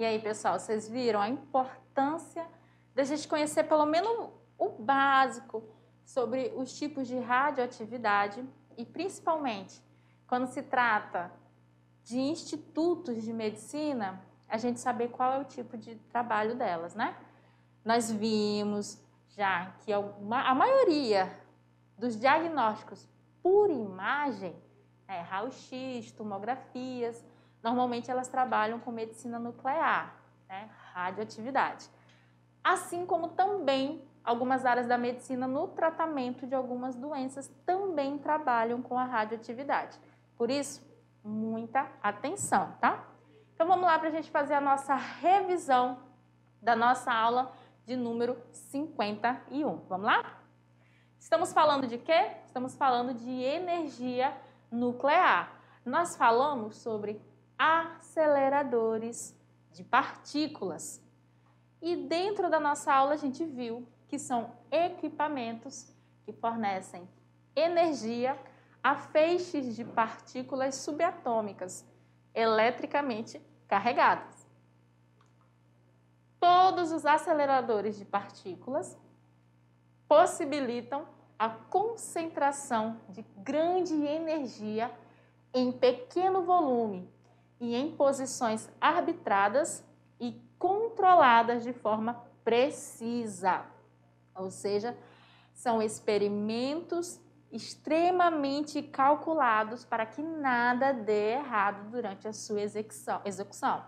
E aí, pessoal, vocês viram a importância da gente conhecer pelo menos o básico sobre os tipos de radioatividade e, principalmente, quando se trata de institutos de medicina, a gente saber qual é o tipo de trabalho delas, né? Nós vimos já que a maioria dos diagnósticos por imagem, raio-x, tomografias, normalmente elas trabalham com medicina nuclear, né, radioatividade. Assim como também algumas áreas da medicina no tratamento de algumas doenças também trabalham com a radioatividade. Por isso, muita atenção, tá? Então vamos lá para a gente fazer a nossa revisão da nossa aula de número 51. Vamos lá? Estamos falando de quê? Estamos falando de energia nuclear. Nós falamos sobre aceleradores de partículas. E dentro da nossa aula a gente viu que são equipamentos que fornecem energia a feixes de partículas subatômicas eletricamente carregadas. Todos os aceleradores de partículas possibilitam a concentração de grande energia em pequeno volume e em posições arbitradas e controladas de forma precisa. Ou seja, são experimentos extremamente calculados para que nada dê errado durante a sua execução.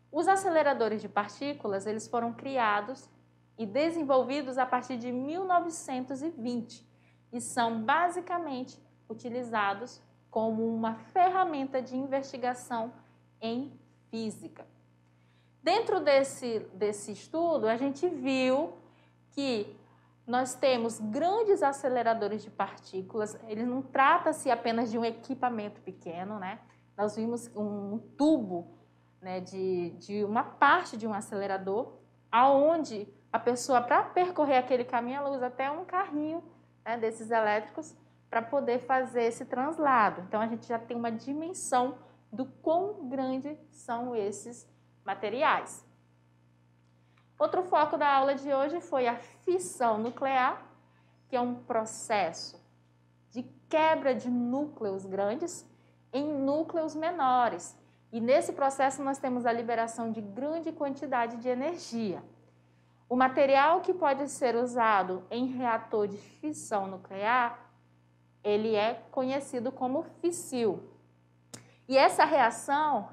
Os aceleradores de partículas, eles foram criados e desenvolvidos a partir de 1920 e são basicamente utilizados como uma ferramenta de investigação em física. Dentro desse estudo, a gente viu que nós temos grandes aceleradores de partículas, ele não trata-se apenas de um equipamento pequeno, né? Nós vimos um tubo, né, de uma parte de um acelerador, aonde a pessoa, para percorrer aquele caminho, ela usa até um carrinho, né, desses elétricos para poder fazer esse translado. Então, a gente já tem uma dimensão do quão grande são esses materiais. Outro foco da aula de hoje foi a fissão nuclear, que é um processo de quebra de núcleos grandes em núcleos menores. E nesse processo nós temos a liberação de grande quantidade de energia. O material que pode ser usado em reator de fissão nuclear, ele é conhecido como físsil. E essa reação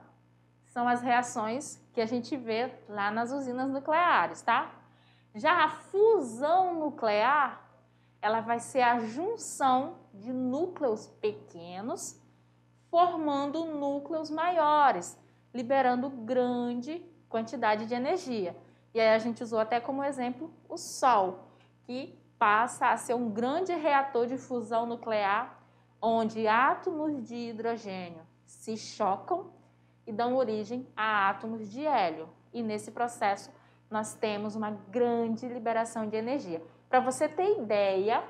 são as reações que a gente vê lá nas usinas nucleares, tá? Já a fusão nuclear, ela vai ser a junção de núcleos pequenos formando núcleos maiores, liberando grande quantidade de energia. E aí a gente usou até como exemplo o Sol, que passa a ser um grande reator de fusão nuclear, onde átomos de hidrogênio se chocam e dão origem a átomos de hélio. E nesse processo nós temos uma grande liberação de energia. Para você ter ideia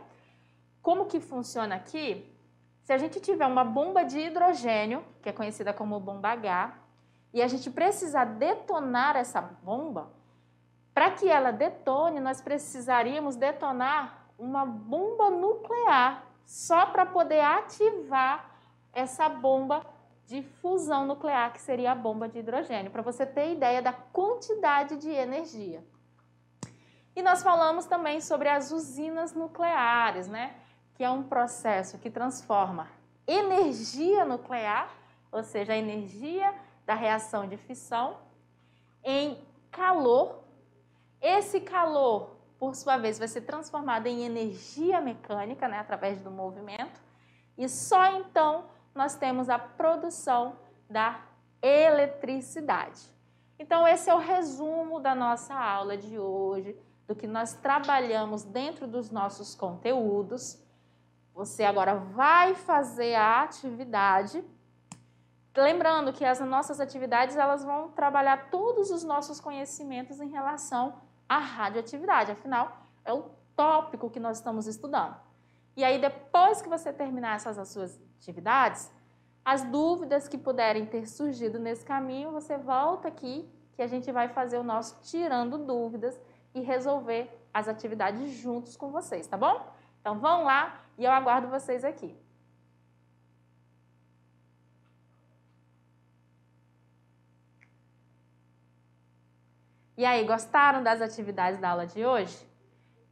como que funciona aqui, se a gente tiver uma bomba de hidrogênio, que é conhecida como bomba H, e a gente precisar detonar essa bomba, para que ela detone, nós precisaríamos detonar uma bomba nuclear, só para poder ativar essa bomba de fusão nuclear, que seria a bomba de hidrogênio, para você ter ideia da quantidade de energia. E nós falamos também sobre as usinas nucleares, né? Que é um processo que transforma energia nuclear, ou seja, a energia da reação de fissão, em calor. Esse calor, por sua vez, vai ser transformado em energia mecânica, né, através do movimento, e só então nós temos a produção da eletricidade. Então, esse é o resumo da nossa aula de hoje, do que nós trabalhamos dentro dos nossos conteúdos. Você agora vai fazer a atividade. Lembrando que as nossas atividades elas vão trabalhar todos os nossos conhecimentos em relação à radioatividade. Afinal, é o tópico que nós estamos estudando. E aí, depois que você terminar essas suas atividades, as dúvidas que puderem ter surgido nesse caminho, você volta aqui, que a gente vai fazer o nosso tirando dúvidas e resolver as atividades juntos com vocês, tá bom? Então vão lá e eu aguardo vocês aqui. E aí, gostaram das atividades da aula de hoje?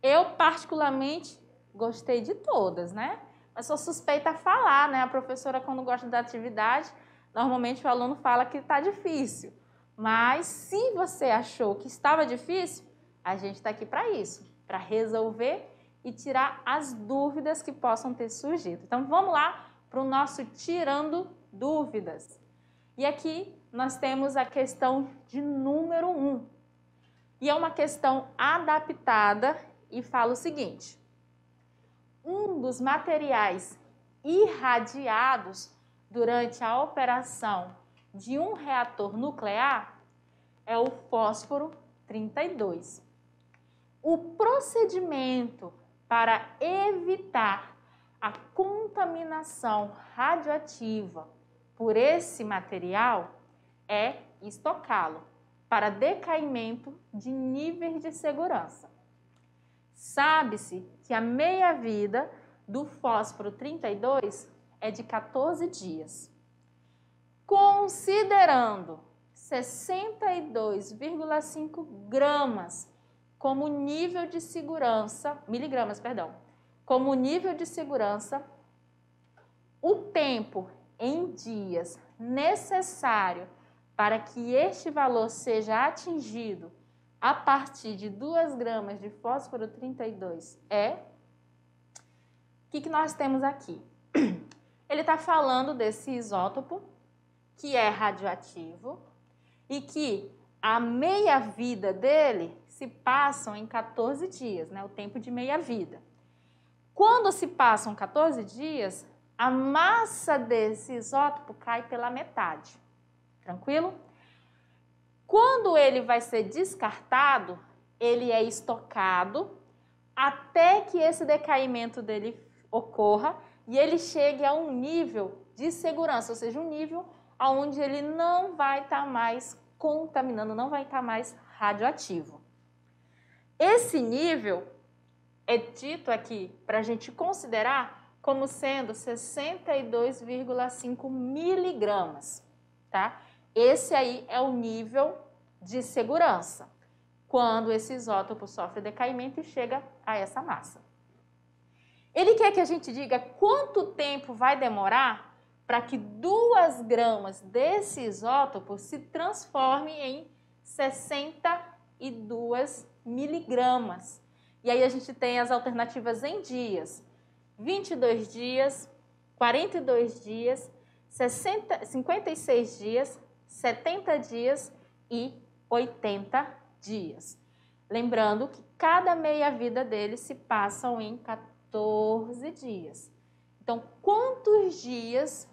Eu, particularmente, gostei de todas, né? Mas sou suspeita a falar, né? A professora, quando gosta da atividade, normalmente o aluno fala que está difícil. Mas se você achou que estava difícil, a gente está aqui para isso, para resolver e tirar as dúvidas que possam ter surgido. Então, vamos lá para o nosso Tirando Dúvidas. E aqui nós temos a questão de número 1. E é uma questão adaptada e fala o seguinte: um dos materiais irradiados durante a operação de um reator nuclear é o fósforo 32. O procedimento para evitar a contaminação radioativa por esse material é estocá-lo para decaimento de níveis de segurança. Sabe-se que a meia-vida do fósforo 32 é de 14 dias. Considerando 62,5 gramas como nível de segurança, miligramas, perdão, como nível de segurança, o tempo em dias necessário para que este valor seja atingido a partir de 2 gramas de fósforo 32 é... O que nós temos aqui? Ele está falando desse isótopo que é radioativo e que a meia-vida dele se passam em 14 dias, né? O tempo de meia-vida. Quando se passam 14 dias, a massa desse isótopo cai pela metade. Tranquilo? Quando ele vai ser descartado, ele é estocado até que esse decaimento dele ocorra e ele chegue a um nível de segurança, ou seja, um nível onde ele não vai estar mais contaminando, não vai estar mais radioativo. Esse nível é dito aqui para a gente considerar como sendo 62,5 miligramas, tá? Esse aí é o nível de segurança, quando esse isótopo sofre decaimento e chega a essa massa. Ele quer que a gente diga quanto tempo vai demorar para que 2 gramas desse isótopo se transforme em 62 miligramas. E aí a gente tem as alternativas em dias: 22 dias, 42 dias, 56 dias, 70 dias e 80 dias. Lembrando que cada meia-vida dele se passam em 14 dias. Então, quantos dias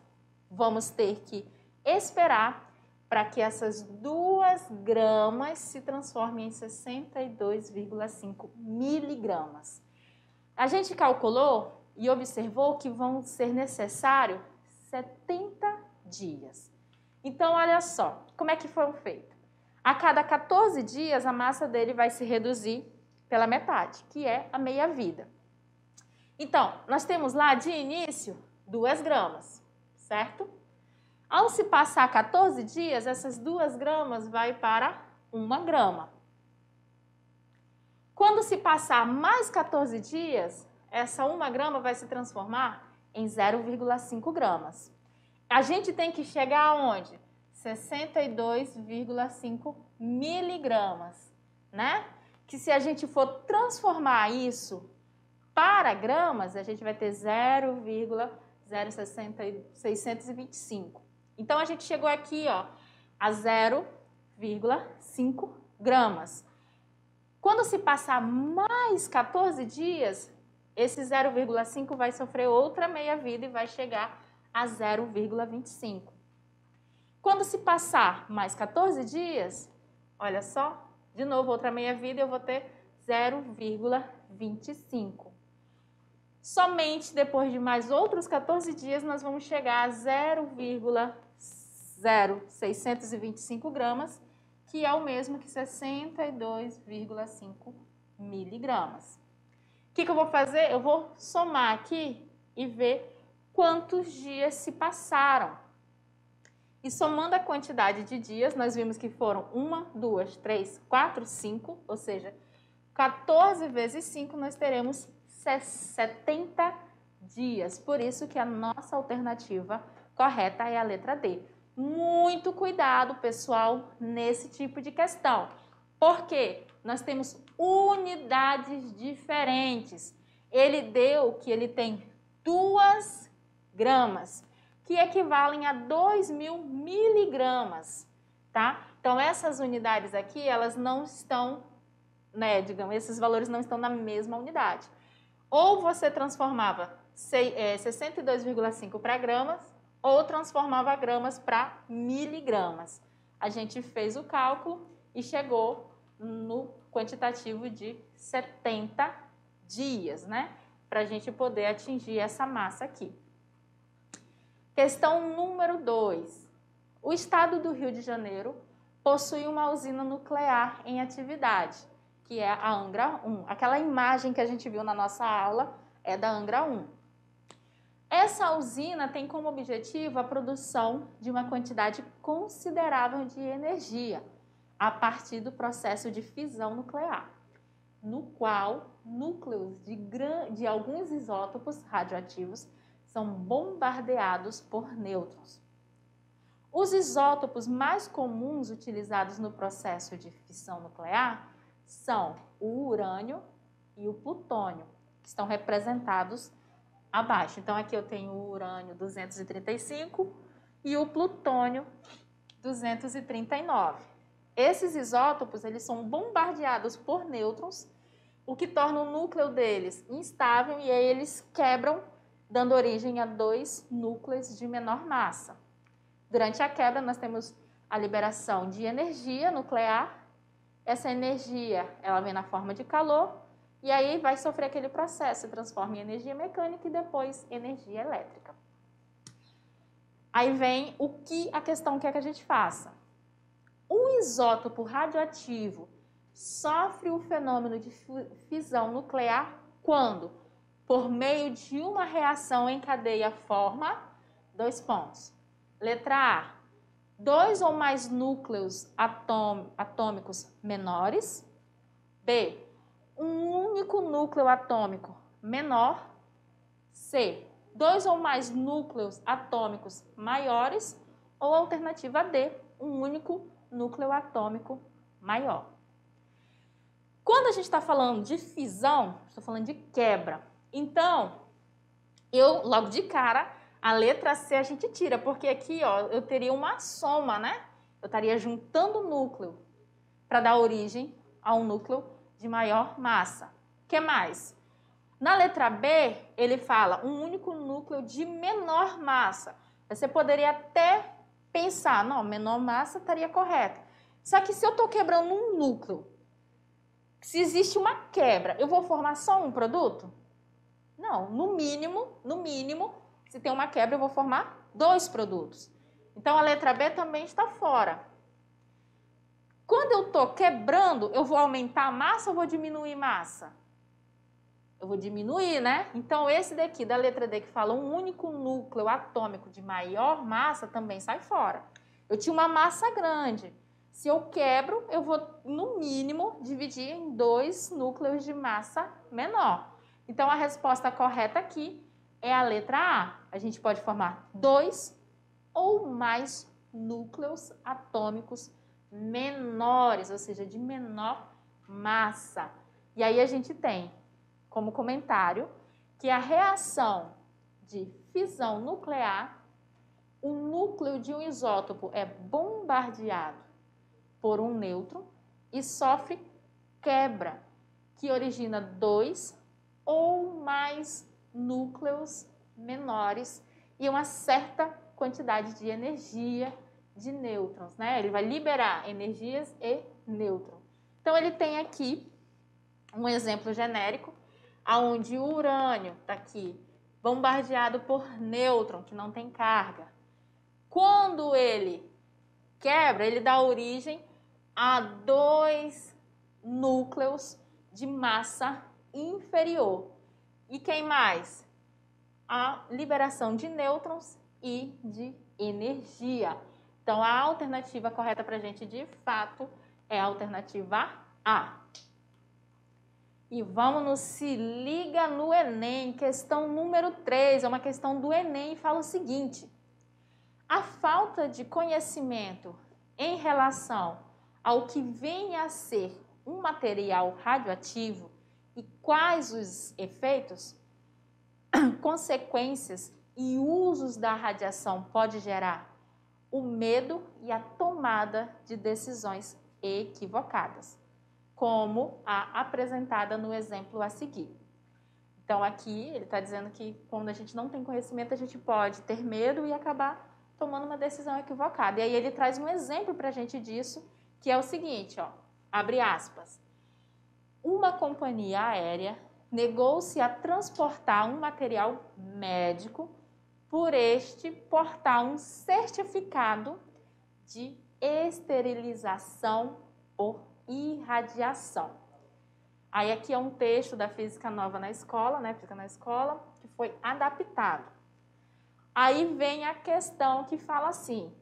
vamos ter que esperar para que essas 2 gramas se transformem em 62,5 miligramas? A gente calculou e observou que vão ser necessários 70 dias. Então, olha só, como é que foi feito? A cada 14 dias, a massa dele vai se reduzir pela metade, que é a meia-vida. Então, nós temos lá de início 2 gramas, certo? Ao se passar 14 dias, essas 2 gramas vai para 1 grama. Quando se passar mais 14 dias, essa 1 grama vai se transformar em 0,5 gramas. A gente tem que chegar aonde? 62,5 miligramas, né? Que se a gente for transformar isso para gramas, a gente vai ter 0,0625. Então, a gente chegou aqui, ó, a 0,5 gramas. Quando se passar mais 14 dias, esse 0,5 vai sofrer outra meia-vida e vai chegar a 0,25. Quando se passar mais 14 dias, olha só, de novo outra meia-vida e eu vou ter 0,25. Somente depois de mais outros 14 dias, nós vamos chegar a 0,0625 gramas, que é o mesmo que 62,5 miligramas. O que eu vou fazer? Eu vou somar aqui e ver quantos dias se passaram. E somando a quantidade de dias, nós vimos que foram 1, 2, 3, 4, 5, ou seja, 14 vezes 5 nós teremos 70 dias. Por isso que a nossa alternativa correta é a letra D. Muito cuidado, pessoal, nesse tipo de questão. Por quê? Nós temos unidades diferentes. Ele deu que ele tem 2 gramas, que equivalem a 2.000 miligramas, tá? Então, essas unidades aqui, elas não estão, né, digamos, esses valores não estão na mesma unidade. Ou você transformava 62,5 para gramas, ou transformava gramas para miligramas. A gente fez o cálculo e chegou no quantitativo de 70 dias, né? Para a gente poder atingir essa massa aqui. Questão número 2. O estado do Rio de Janeiro possui uma usina nuclear em atividade, que é a Angra 1. Aquela imagem que a gente viu na nossa aula é da Angra 1. Essa usina tem como objetivo a produção de uma quantidade considerável de energia a partir do processo de fissão nuclear, no qual núcleos de alguns isótopos radioativos são bombardeados por nêutrons. Os isótopos mais comuns utilizados no processo de fissão nuclear são o urânio e o plutônio, que estão representados abaixo. Então, aqui eu tenho o urânio 235 e o plutônio 239. Esses isótopos, eles são bombardeados por nêutrons, o que torna o núcleo deles instável e aí eles quebram, dando origem a 2 núcleos de menor massa. Durante a quebra, nós temos a liberação de energia nuclear. Essa energia, ela vem na forma de calor e aí vai sofrer aquele processo, se transforma em energia mecânica e depois energia elétrica. Aí vem a questão que é que a gente faça. Um isótopo radioativo sofre o fenômeno de fissão nuclear quando? Por meio de uma reação em cadeia forma 2 pontos. Letra A, 2 ou mais núcleos atômicos menores. B, um único núcleo atômico menor. C, 2 ou mais núcleos atômicos maiores. Ou alternativa D, um único núcleo atômico maior. Quando a gente está falando de fissão, estou falando de quebra. Então, logo de cara, a letra C a gente tira, porque aqui ó, eu teria uma soma, né? Eu estaria juntando o núcleo para dar origem a um núcleo de maior massa. O que mais? Na letra B, ele fala um único núcleo de menor massa. Você poderia até pensar, não, menor massa estaria correto. Só que se eu estou quebrando um núcleo, se existe uma quebra, eu vou formar só um produto? Não, no mínimo, se tem uma quebra, eu vou formar 2 produtos. Então, a letra B também está fora. Quando eu estou quebrando, eu vou aumentar a massa ou vou diminuir massa? Eu vou diminuir, né? Então, esse daqui, da letra D, que fala um único núcleo atômico de maior massa, também sai fora. Eu tinha uma massa grande. Se eu quebro, eu vou, no mínimo, dividir em 2 núcleos de massa menor. Então, a resposta correta aqui é a letra A. A gente pode formar 2 ou mais núcleos atômicos menores, ou seja, de menor massa. E aí a gente tem como comentário que a reação de fissão nuclear, o núcleo de um isótopo é bombardeado por um nêutron e sofre quebra, que origina 2 ou mais núcleos menores e uma certa quantidade de energia de nêutrons, né? Ele vai liberar energias e nêutrons. Então, ele tem aqui um exemplo genérico, onde o urânio está aqui, bombardeado por nêutron, que não tem carga. Quando ele quebra, ele dá origem a 2 núcleos de massa inferior. E quem mais? A liberação de nêutrons e de energia. Então, a alternativa correta para a gente, de fato, é a alternativa A. E vamos no Se Liga no Enem, questão número 3, é uma questão do Enem, e fala o seguinte: a falta de conhecimento em relação ao que vem a ser um material radioativo e quais os efeitos, consequências e usos da radiação pode gerar o medo e a tomada de decisões equivocadas, como a apresentada no exemplo a seguir. Então, aqui ele está dizendo que quando a gente não tem conhecimento, a gente pode ter medo e acabar tomando uma decisão equivocada. E aí ele traz um exemplo para a gente disso, que é o seguinte, ó, abre aspas. Uma companhia aérea negou-se a transportar um material médico por este portar um certificado de esterilização por irradiação. Aí aqui é um texto da Física Nova na Escola, né? Física na Escola, que foi adaptado. Aí vem a questão que fala assim: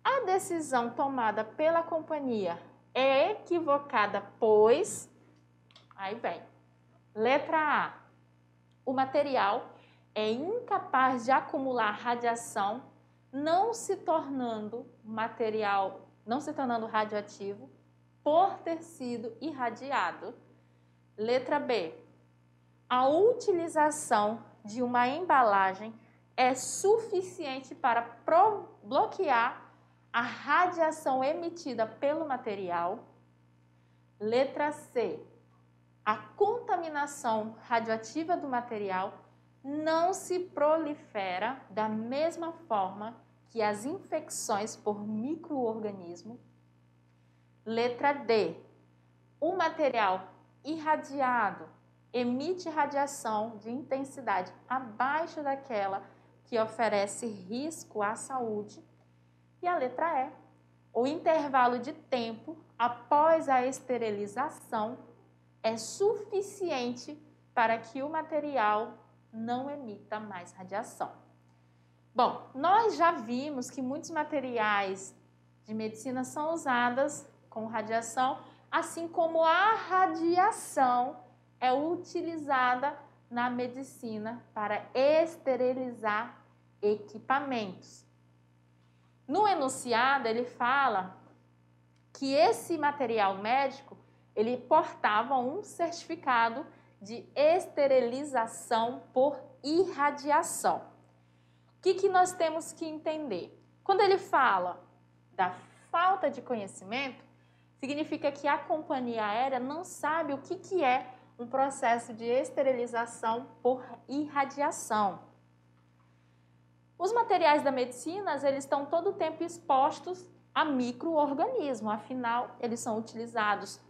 a decisão tomada pela companhia é equivocada, pois... Aí vem. Letra A. O material é incapaz de acumular radiação, não se tornando radioativo por ter sido irradiado. Letra B. A utilização de uma embalagem é suficiente para bloquear a radiação emitida pelo material. Letra C. A contaminação radioativa do material não se prolifera da mesma forma que as infecções por micro-organismo. Letra D. O material irradiado emite radiação de intensidade abaixo daquela que oferece risco à saúde. E a letra E. O intervalo de tempo após a esterilização é suficiente para que o material não emita mais radiação. Bom, nós já vimos que muitos materiais de medicina são usados com radiação, assim como a radiação é utilizada na medicina para esterilizar equipamentos. No enunciado, ele fala que esse material médico ele portava um certificado de esterilização por irradiação. O que nós temos que entender? Quando ele fala da falta de conhecimento, significa que a companhia aérea não sabe o que é um processo de esterilização por irradiação. Os materiais da medicina, eles estão todo o tempo expostos a micro-organismos, afinal, eles são utilizados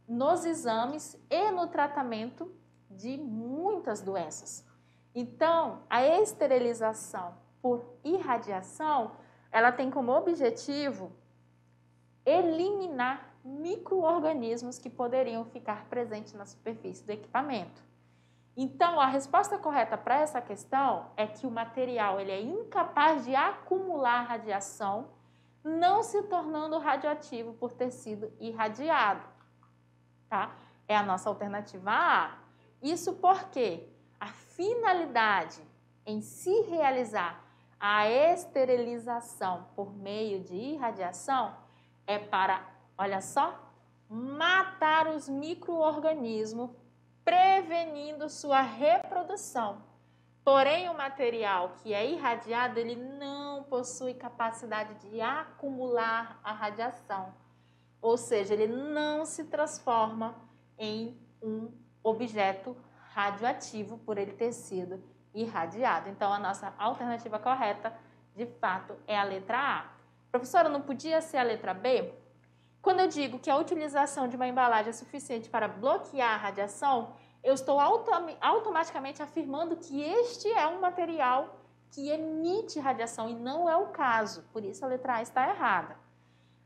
nos exames e no tratamento de muitas doenças. Então, a esterilização por irradiação, ela tem como objetivo eliminar micro-organismos que poderiam ficar presentes na superfície do equipamento. Então, a resposta correta para essa questão é que o material ele é incapaz de acumular radiação, não se tornando radioativo por ter sido irradiado. Tá? É a nossa alternativa A. Isso porque a finalidade em se realizar a esterilização por meio de irradiação é para, olha só, matar os micro-organismos, prevenindo sua reprodução. Porém, o material que é irradiado, ele não possui capacidade de acumular a radiação. Ou seja, ele não se transforma em um objeto radioativo por ele ter sido irradiado. Então, a nossa alternativa correta, de fato, é a letra A. Professora, não podia ser a letra B? Quando eu digo que a utilização de uma embalagem é suficiente para bloquear a radiação, eu estou automaticamente afirmando que este é um material que emite radiação e não é o caso. Por isso, a letra A está errada.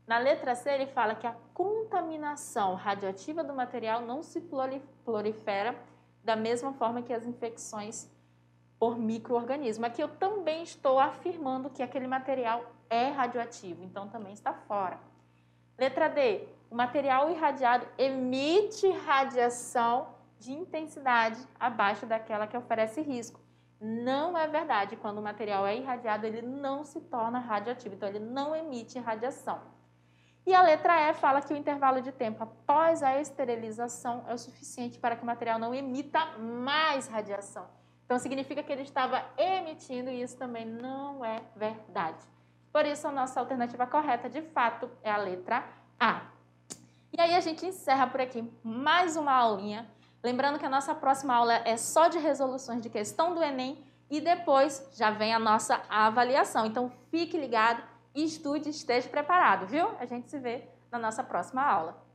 Na letra C, ele fala que a contaminação radioativa do material não se prolifera da mesma forma que as infecções por micro-organismos. Aqui eu também estou afirmando que aquele material é radioativo, então também está fora. Letra D, o material irradiado emite radiação de intensidade abaixo daquela que oferece risco. Não é verdade, quando o material é irradiado, ele não se torna radioativo, então ele não emite radiação. E a letra E fala que o intervalo de tempo após a esterilização é o suficiente para que o material não emita mais radiação. Então, significa que ele estava emitindo e isso também não é verdade. Por isso, a nossa alternativa correta, de fato, é a letra A. E aí, a gente encerra por aqui mais uma aulinha. Lembrando que a nossa próxima aula é só de resoluções de questão do Enem e depois já vem a nossa avaliação. Então, fique ligado, estude, esteja preparado, viu? A gente se vê na nossa próxima aula.